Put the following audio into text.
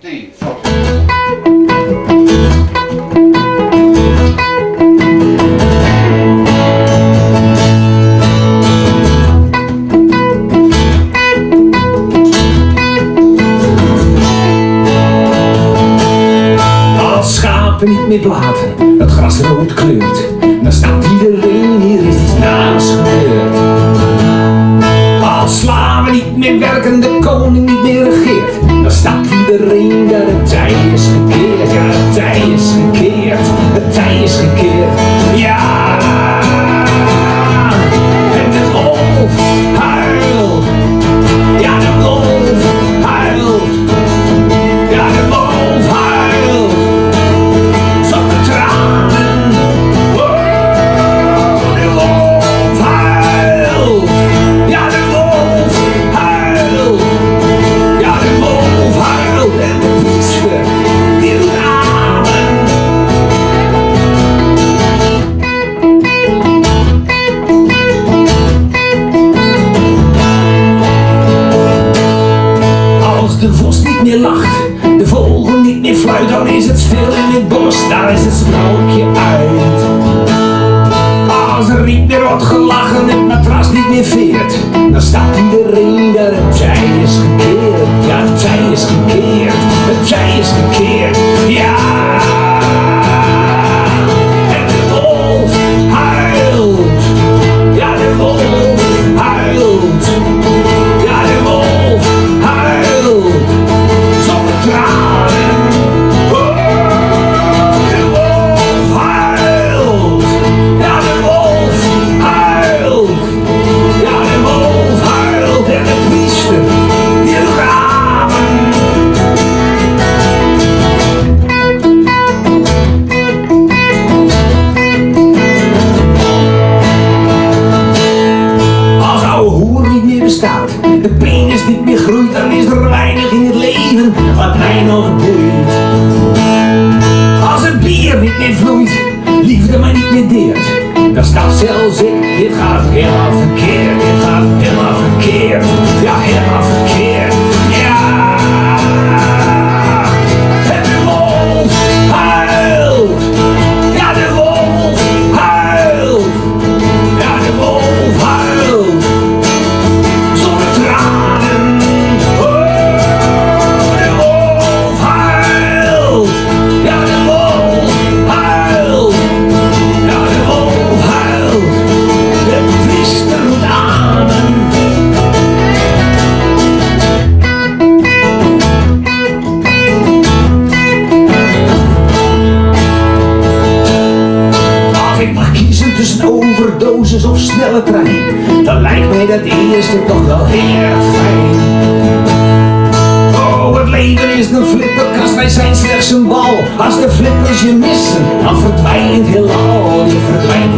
3, 4. Als schapen niet meer blaten, het gras rood kleurt, dan staat iedereen hier is iets naast gebeurd. Als slaven niet meer werken, de koning niet meer regeert, dan staat iedereen dat het tij is gekeerd. Ja, het tij is gekeerd, het tij is gekeerd. Ja, en de wolf huilt. Ja, de wolf huilt. Ja, de wolf huilt. Zonder tranen. Oh, de wolf huilt. Ja, de wolf huilt. Ja, de wolf huilt. En de priester die doet amen. Als de vos niet meer lacht, de vogel niet meer fluit, dan is het stil in het bos, daar is het sprookje uit. Als er niet meer wordt gelachen, het matras niet meer veert, dan staat iedereen dat het tij is gekeerd. Ja, het tij is gekeerd, het tij is gekeerd. Ja, en de wolf huilt. Ja, de wolf huilt. Ja, de wolf huilt. Zonder tranen. Oh, de wolf huilt. Ja, de wolf huilt. Ja, de wolf huilt. En de priester die doet amen. Als oude hoer niet meer bestaat, de penis niet meer groeit, dan is er weinig in het leven wat mij nog boeit. Als het bier niet meer vloeit, liefde mij niet meer deert, dan staat zelfs ik, dit gaat helemaal verkeerd, dit gaat helemaal verkeerd, ja helemaal verkeerd, ja. En de wolf huilt, ja de wolf huilt, ja de wolf huilt. Zonder tranen. Oh, de wolf huilt. Ja, de wolf huilt. Ja, de wolf huilt. De priester doet amen. Als ik mag kiezen tussen overdoses of snelle trein, dan lijkt mij dat eerste toch wel heel erg fijn. Oh, het leven is een flipperkast, wij zijn slechts een bal. Als de flippers je missen, dan verdwijnt het heelal. Je verdwijnt